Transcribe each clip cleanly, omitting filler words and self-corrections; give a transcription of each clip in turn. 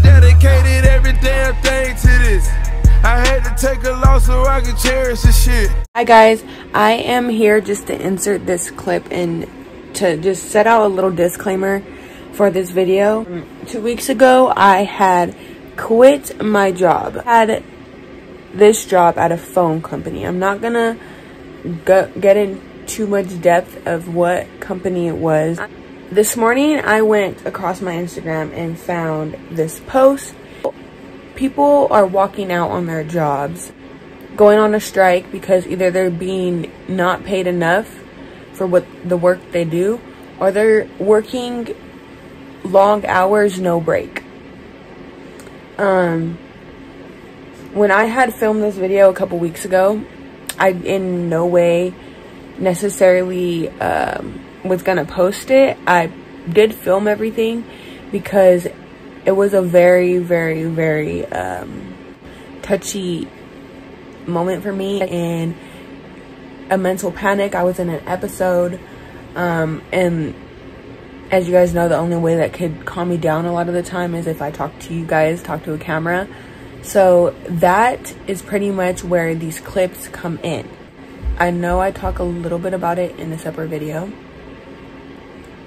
dedicated every damn thing to this. I had to take a loss so I could cherish the shit. Hi guys, I am here just to insert this clip and to just set out a little disclaimer for this video. 2 weeks ago, I had quit my job. I had this job at a phone company. I'm not gonna get in too much depth of what company it was. This morning, I went across my Instagram and found this post. People are walking out on their jobs, going on a strike because either they're being not paid enough for what the work they do, or they're working long hours, no break. When I had filmed this video a couple weeks ago, I in no way necessarily was gonna post it. I did film everything because it was a very, very, very touchy moment for me, and a mental panic. I was in an episode, and as you guys know, the only way that could calm me down a lot of the time is if I talk to you guys, talk to a camera. So that is pretty much where these clips come in. I know I talk a little bit about it in a separate video,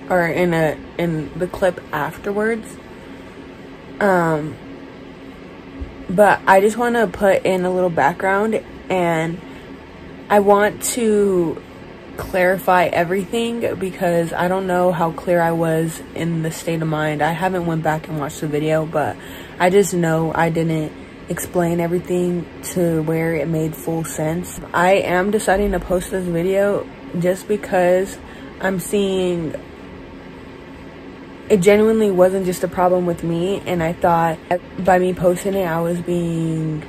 or in the clip afterwards. But I just want to put in a little background, and I want to clarify everything because I don't know how clear I was in the state of mind. I haven't went back and watched the video, but I just know I didn't explain everything to where it made full sense. I am deciding to post this video just because I'm seeing it genuinely wasn't just a problem with me, and I thought by me posting it I was being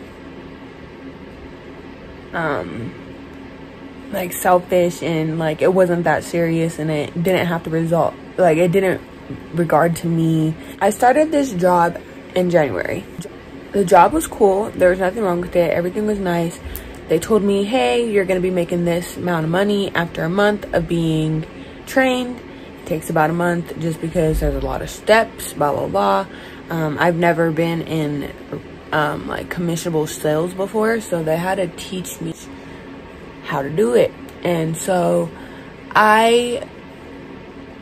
like selfish, and like it wasn't that serious, and it didn't have to result, like it didn't regard to me. I started this job in January. The job was cool, there was nothing wrong with it, everything was nice. They told me, hey, you're gonna be making this amount of money after a month of being trained. Takes about a month just because there's a lot of steps, blah blah blah. I've never been in like commissionable sales before, so they had to teach me how to do it. And so I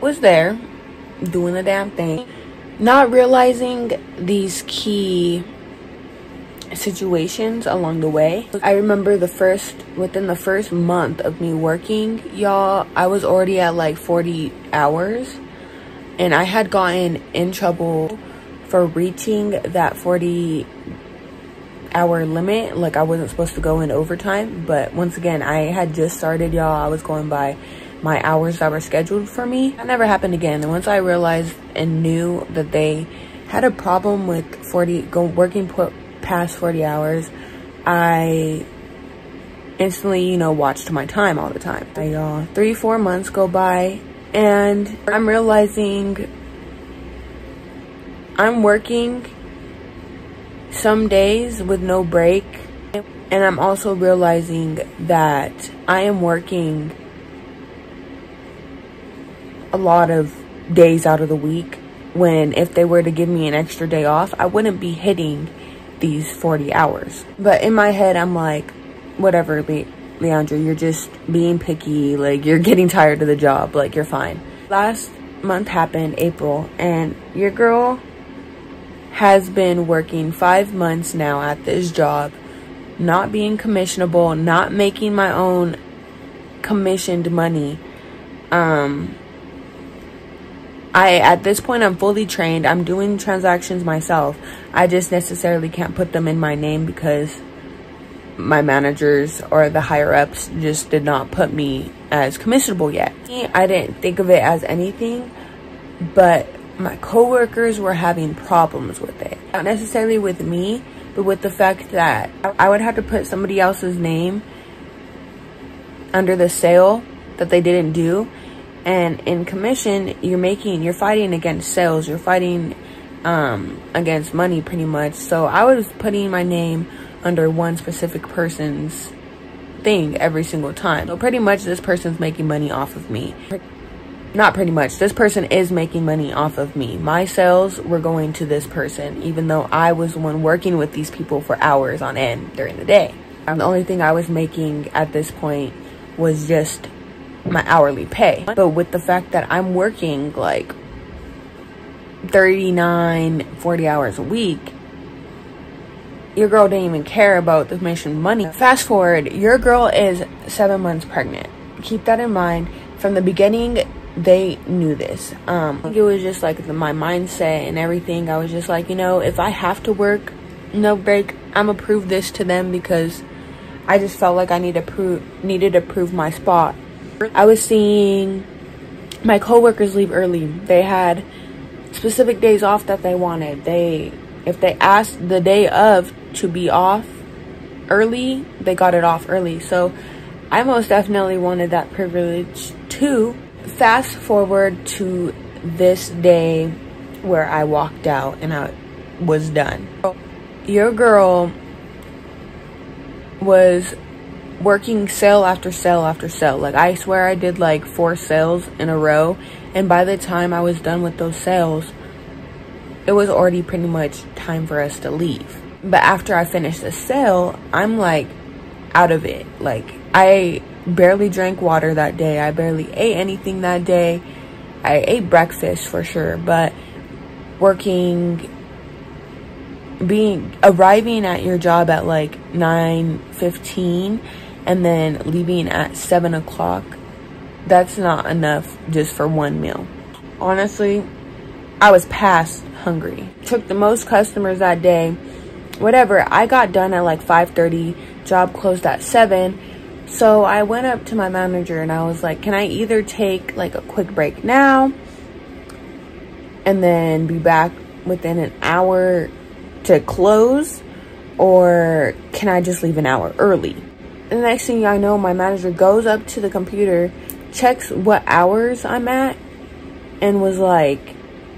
was there doing the damn thing, not realizing these key situations along the way. I remember within the first month of me working, y'all, I was already at like 40 hours, and I had gotten in trouble for reaching that 40-hour limit. Like I wasn't supposed to go in overtime, but once again, I had just started, y'all. I was going by my hours that were scheduled for me. That never happened again. And once I realized and knew that they had a problem with working past 40 hours, I instantly, you know, watched my time all the time. 3-4 months go by, and I'm realizing I'm working some days with no break, and I'm also realizing that I am working a lot of days out of the week, when if they were to give me an extra day off, I wouldn't be hitting these 40 hours. But in my head, I'm like, whatever, Leandra, you're just being picky, like you're getting tired of the job, like you're fine. Last month happened, April, and your girl has been working 5 months now at this job, not being commissionable, not making my own commissioned money. At this point, I'm fully trained. I'm doing transactions myself. I just necessarily can't put them in my name because my managers or the higher ups just did not put me as commissionable yet. I didn't think of it as anything, but my coworkers were having problems with it. Not necessarily with me, but with the fact that I would have to put somebody else's name under the sale that they didn't do. And in commission, you're fighting against sales, you're fighting against money pretty much. So I was putting my name under one specific person's thing every single time. So pretty much this person's making money off of me. not pretty much, this person is making money off of me. My sales were going to this person, even though I was the one working with these people for hours on end during the day. And the only thing I was making at this point was just my hourly pay. But with the fact that I'm working like 39, 40 hours a week, your girl didn't even care about the making money. Fast forward, your girl is 7 months pregnant. Keep that in mind. From the beginning, they knew this. It was just like my mindset and everything. I was just like, you know, if I have to work no break, I'm gonna prove this to them, because I just felt like I needed to prove my spot. I was seeing my coworkers leave early. They had specific days off that they wanted. If they asked the day of to be off early, they got it off early. So I most definitely wanted that privilege too. Fast forward to this day where I walked out and I was done. Your girl was working sale after sale after sale. Like, I swear I did like 4 sales in a row, and by the time I was done with those sales, it was already pretty much time for us to leave. But after I finished the sale, I'm like out of it. Like, I barely drank water that day. I barely ate anything that day. I ate breakfast for sure, but arriving at your job at like 9:15 and then leaving at 7 o'clock, that's not enough just for one meal. Honestly, I was past hungry. Took the most customers that day. Whatever, I got done at like 5:30, job closed at 7. So I went up to my manager and I was like, can I either take like a quick break now and then be back within an hour to close, or can I just leave an hour early? And the next thing I know, my manager goes up to the computer, checks what hours I'm at, and was like,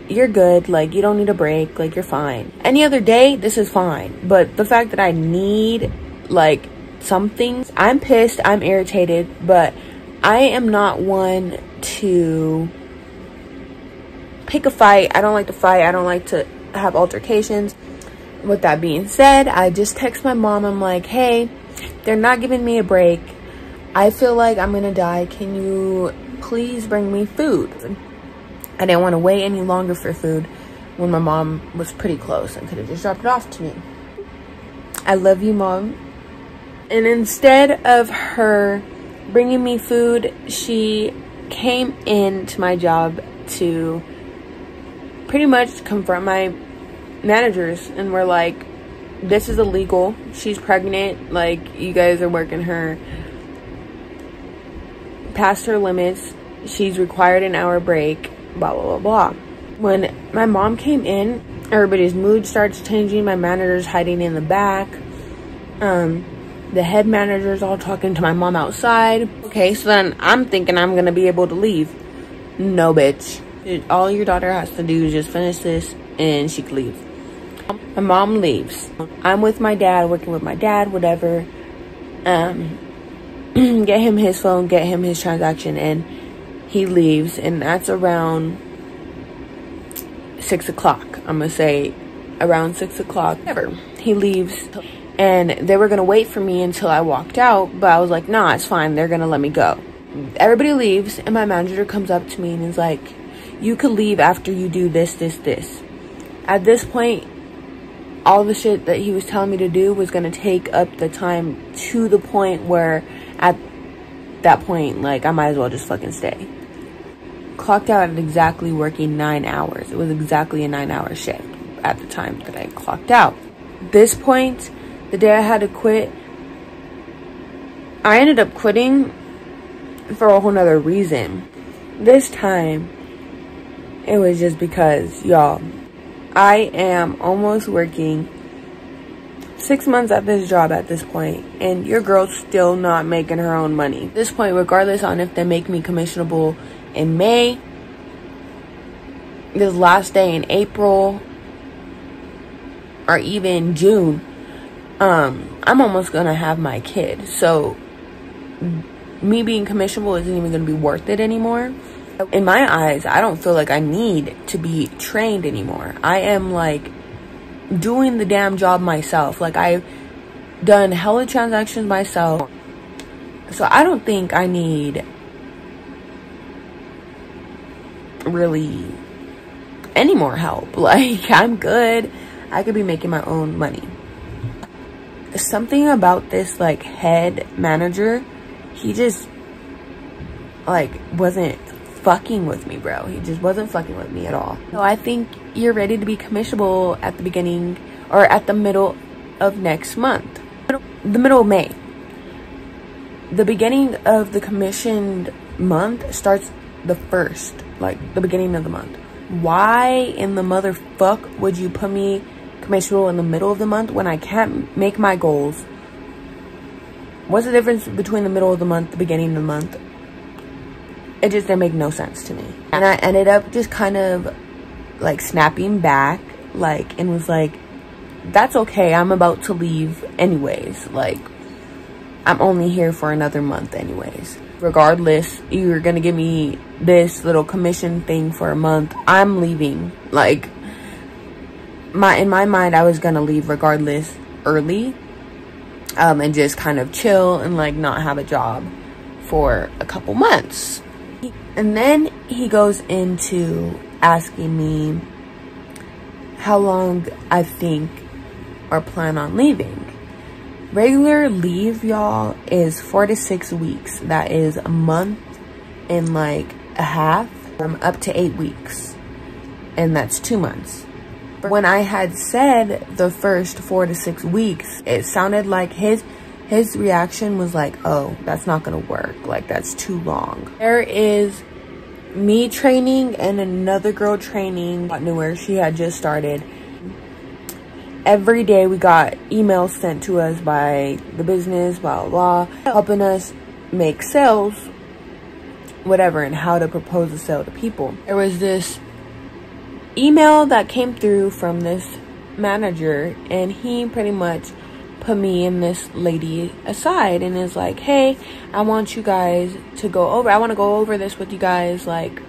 you're good, like, you don't need a break, like, you're fine. Any other day, this is fine. But the fact that I need like something, I'm pissed, I'm irritated, but I am not one to pick a fight. I don't like to fight. I don't like to have altercations. With that being said, I just text my mom. I'm like, hey, they're not giving me a break. I feel like I'm gonna die. Can you please bring me food? I didn't want to wait any longer for food when my mom was pretty close and could have just dropped it off to me. I love you, Mom. And instead of her bringing me food, she came into my job to pretty much confront my managers, and we're like, this is illegal. She's pregnant. Like, you guys are working her past her limits. She's required an hour break, blah, blah, blah, blah. When my mom came in, everybody's mood starts changing. My manager's hiding in the back. The head manager's all talking to my mom outside. Okay, so then I'm thinking I'm gonna be able to leave. No, bitch. All your daughter has to do is just finish this and she can leave. My mom leaves. I'm with my dad, working with my dad, whatever. Get him his phone, get him his transaction, and he leaves. And that's around 6 o'clock. I'm gonna say around 6 o'clock. Whatever. He leaves. And they were gonna wait for me until I walked out, but I was like, nah, it's fine. They're gonna let me go. Everybody leaves, and my manager comes up to me and is like, you could leave after you do this, this, this. At this point, all the shit that he was telling me to do was gonna take up the time to the point where at that point, like, I might as well just fucking stay. Clocked out at exactly working 9 hours. It was exactly a 9-hour shift at the time that I clocked out. This point, the day I had to quit, I ended up quitting for a whole nother reason. This time, it was just because, y'all, I am almost working 6 months at this job at this point, and your girl's still not making her own money. At this point, regardless on if they make me commissionable in May, this last day in April, or even June, I'm almost gonna have my kid. So me being commissionable isn't even gonna be worth it anymore. In my eyes, I don't feel like I need to be trained anymore. I am like doing the damn job myself. Like, I've done hella transactions myself. So I don't think I need really any more help. Like, I'm good. I could be making my own money. Something about this like head manager, he just like wasn't fucking with me, bro. He just wasn't fucking with me at all. So I think you're ready to be commissionable at the beginning or at the middle of next month. The middle of May. The beginning of the commissioned month starts the 1st, like the beginning of the month. Why in the motherfuck would you put me commissionable in the middle of the month when I can't make my goals? What's the difference between the middle of the month, the beginning of the month? It just didn't make no sense to me. And I ended up just kind of like snapping back, like, and was like, that's okay, I'm about to leave anyways. Like, I'm only here for another month anyways. Regardless, you're gonna give me this little commission thing for a month, I'm leaving. Like, in my mind, I was gonna leave regardless early, and just kind of chill and like not have a job for a couple months. And then he goes into asking me how long I think or plan on leaving. Regular leave, y'all, is 4 to 6 weeks. That is a month and like a half, up to 8 weeks, and that's 2 months. When I had said the first 4 to 6 weeks, it sounded like his reaction was like, oh, that's not gonna work, like that's too long. There is me training and another girl training, newer, she had just started. Every day we got emails sent to us by the business, blah blah blah, helping us make sales, whatever, and how to propose a sale to people. There was this email that came through from this manager, and he pretty much put me and this lady aside and is like, hey, I want you guys to go over, I want to go over this with you guys, like,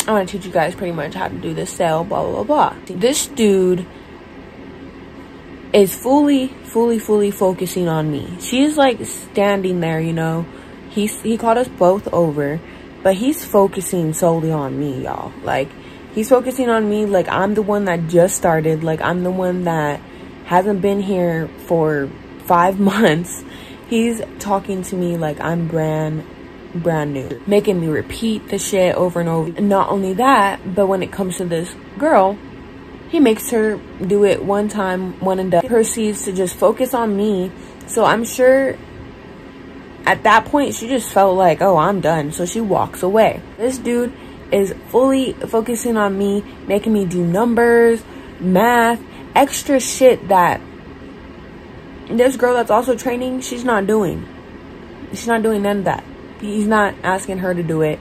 I want to teach you guys pretty much how to do this sale, blah blah blah blah. This dude is fully focusing on me. She's like standing there, you know, he called us both over, but he's focusing solely on me, y'all. Like, he's focusing on me like I'm the one that just started, like I'm the one that hasn't been here for 5 months. He's talking to me like I'm brand new, making me repeat the shit over and over. And not only that, but when it comes to this girl, he makes her do it one time, one and done. He proceeds to just focus on me. So I'm sure at that point she just felt like, oh, I'm done. So she walks away. This dude is fully focusing on me, making me do numbers, math, extra shit that this girl that's also training, she's not doing. She's not doing none of that. He's not asking her to do it.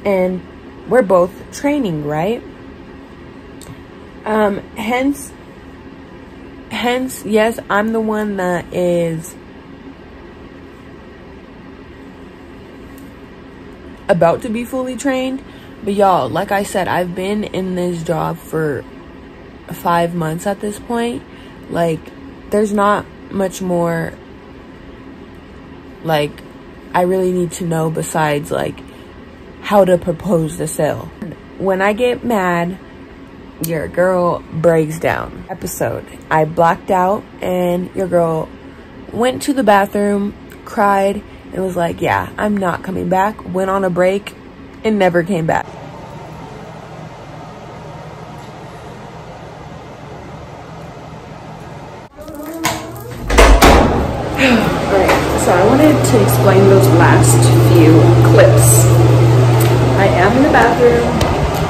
And we're both training, right? Hence, yes, I'm the one that is about to be fully trained. But y'all, like I said, I've been in this job for 5 months at this point. Like, there's not much more like I really need to know besides like how to propose the sale. When I get mad, your girl breaks down. Episode, I blacked out and your girl went to the bathroom, cried, and was like, yeah, I'm not coming back. Went on a break and never came back. So I wanted to explain those last few clips. I am in the bathroom.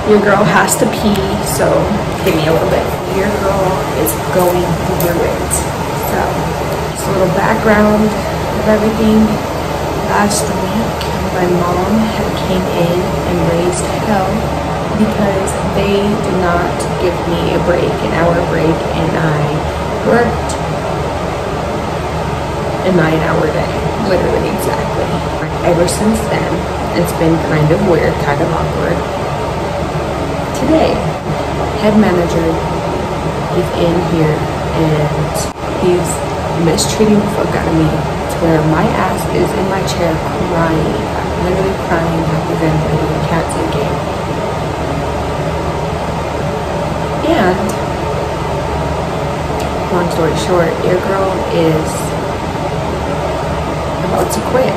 Your girl has to pee, so give me a little bit. Your girl is going through it. So, just a little background of everything. Last week, my mom had came in and raised hell because they did not give me a break, an hour break, and I worked a 9-hour day, literally, exactly. Ever since then, It's been kind of weird, kind of awkward. Today, head manager is in here and he's mistreating the fuck out of me to where my ass is in my chair crying. I'm literally crying like a grandma in a cats and game. And long story short, your girl is about to quit.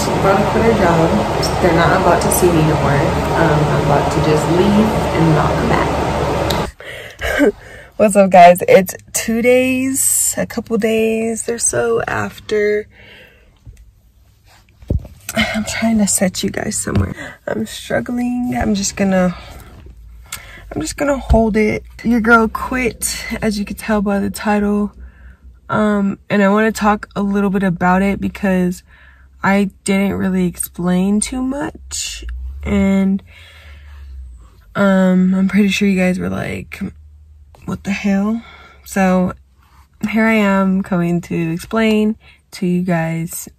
She's about to quit her job. They're not about to see me no more. I'm about to just leave and not come back. What's up, guys? It's 2 days, a couple days or so after. I'm trying to set you guys somewhere. I'm struggling. I'm just gonna hold it. Your girl quit, as you can tell by the title. And I want to talk a little bit about it because I didn't really explain too much. And I'm pretty sure you guys were like, what the hell? So here I am going to explain to you guys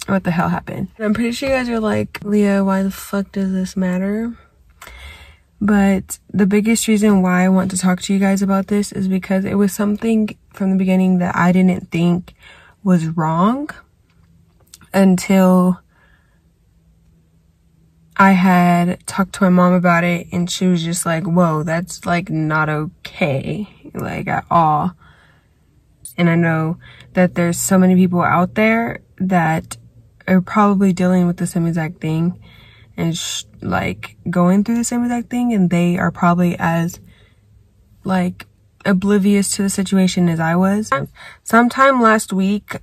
what the hell happened. I'm pretty sure you guys are like, Leah, why the fuck does this matter? But the biggest reason why I want to talk to you guys about this is because it was something from the beginning that I didn't think was wrong until I had talked to my mom about it, and she was just like, whoa, that's like not okay, like at all. And I know that there's so many people out there that are probably dealing with the same exact thing and like going through the same exact thing, and they are probably as like oblivious to the situation as I was. Sometime last week,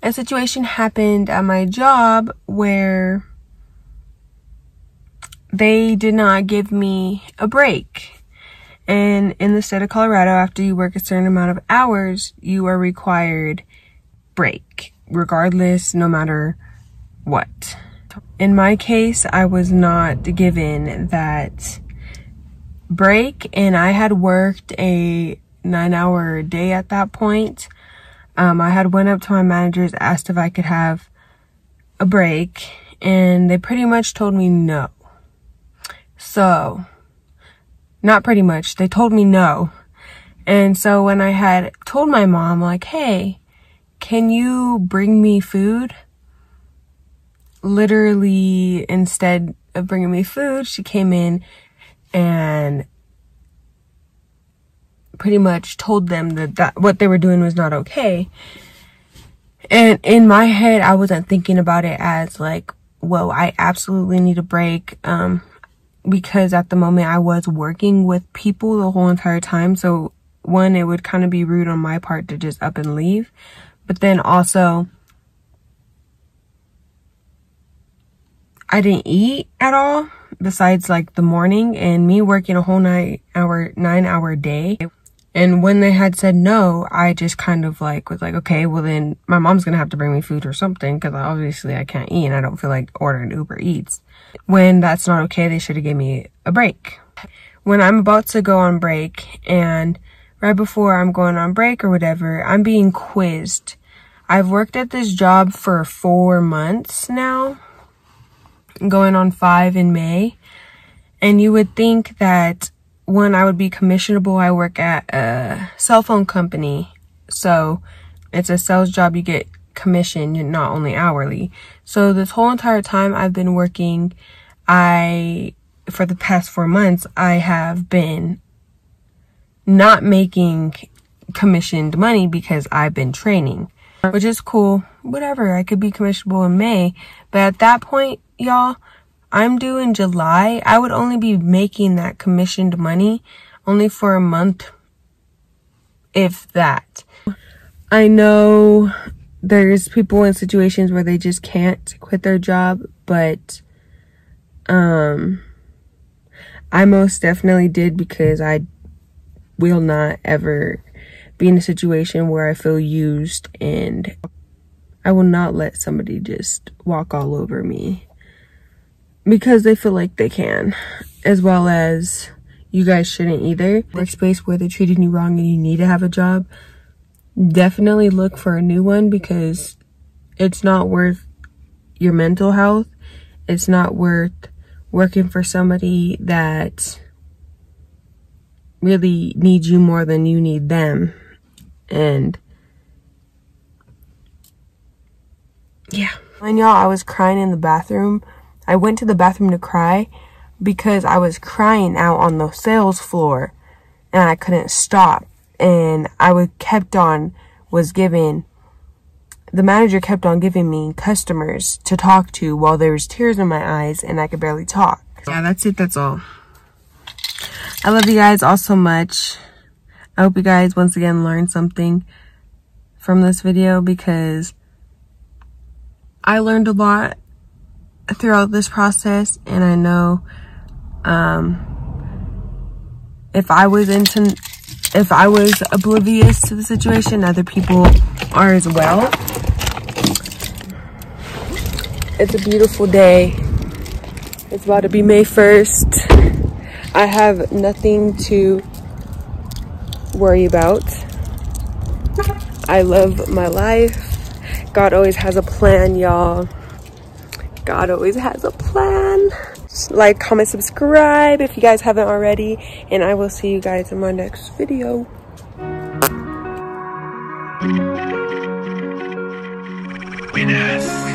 a situation happened at my job where they did not give me a break. And in the state of Colorado, after you work a certain amount of hours, you are required break, regardless, no matter what. In my case, I was not given that break, and I had worked a 9-hour day at that point. I had went up to my managers, asked if I could have a break, and they pretty much told me no. So, not pretty much, they told me no. And so when I had told my mom, like, hey, can you bring me food? Literally, instead of bringing me food, she came in and pretty much told them that what they were doing was not okay. And in my head, I wasn't thinking about it as like, whoa, I absolutely need a break. Because at the moment I was working with people the whole entire time. So one, it would kind of be rude on my part to just up and leave. But then also, I didn't eat at all besides like the morning, and me working a whole 9-hour day. And when they had said no, I just kind of like was like, okay, well then my mom's gonna have to bring me food or something, because obviously I can't eat and I don't feel like ordering Uber Eats. When that's not okay, they should have given me a break. When I'm about to go on break, and right before I'm going on break or whatever, I'm being quizzed. I've worked at this job for 4 months now, going on 5 in May. And you would think that when I would be commissionable, I work at a cell phone company. So it's a sales job, you get commission, not only hourly. So this whole entire time I've been working, for the past 4 months, I have been not making commissioned money because I've been training, which is cool. Whatever, I could be commissionable in May. But at that point, y'all, I'm due in July. I would only be making that commissioned money only for a month, if that. I know there's people in situations where they just can't quit their job, but I most definitely did, because I will not ever be in a situation where I feel used, and I will not let somebody just walk all over me because they feel like they can, as well as you guys shouldn't either. Workspace where they're treating you wrong and you need to have a job, definitely look for a new one, because it's not worth your mental health. It's not worth working for somebody that really needs you more than you need them. And yeah. And y'all, I was crying in the bathroom. I went to the bathroom to cry because I was crying out on the sales floor and I couldn't stop. And the manager kept on giving me customers to talk to while there was tears in my eyes and I could barely talk. Yeah, that's it. That's all. I love you guys all so much. I hope you guys once again learned something from this video, because I learned a lot throughout this process, and I know if I was oblivious to the situation, other people are as well. It's a beautiful day. It's about to be May 1st. I have nothing to worry about. I love my life. God always has a plan, y'all. God always has a plan. Like, comment, subscribe if you guys haven't already, and I will see you guys in my next video. Winners.